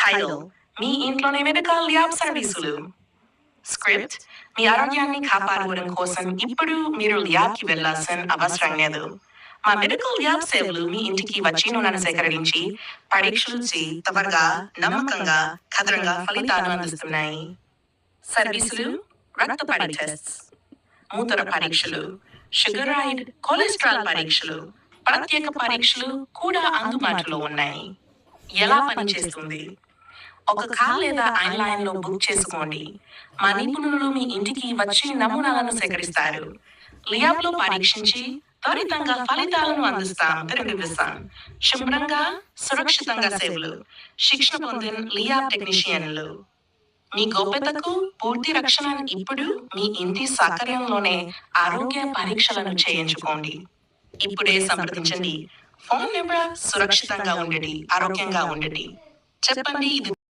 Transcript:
Title మీ ఇంట్లోనే medical lab సర్వీసులు. Script మీ ఆరోగ్యాన్ని కాపాడుకోవడం కోసం ఇప్పుడు మీరు ల్యాబ్కి వెళ్లాల్సిన అవసరం లేదు. మా మెడికల్ ల్యాబ్ సేవలు మీ ఇంటికి వచ్చి నూనెను సేకరించి పరీక్షలు చేసి త్వరగా, నమ్మకంగా, ఖచ్చితంగా ఫలితాలను అందిస్తున్నాయి. సర్వీసులు రక్త టెస్ట్, మూత్ర పరీక్షలు, షుగర్ రైడ్, కొలెస్ట్రాల్ పరీక్షలు, ప్రత్యేక పరీక్షలు కూడా అందుబాటులో ఉన్నాయి. ఎలా పనిచేస్తుంది? ఒక కాల్ లేదా ఆన్లైన్ లో బుక్ చేసుకోండి. మా నిపుణులు మీ ఇంటికి వచ్చి నమూనాలను సేకరిస్తారు. ల్యాబ్ లో పరీక్షించి త్వరితంగా ఫలితాలను అందిస్తాం. శుభ్రంగా, సురక్షితంగా సేవలు. శిక్షణ పొందిన ల్యాబ్ టెక్నీషియన్లు. మీ గోప్యతకు పూర్తి రక్షణ. ఇప్పుడు మీ ఇంటి సౌకర్యంలోనే ఆరోగ్య పరీక్షలను చేయించుకోండి. ఇప్పుడే సంప్రదించండి. ఫోన్ నెంబర్ సురక్షితంగా ఉండండి, ఆరోగ్యంగా ఉండండి. చెప్పండి.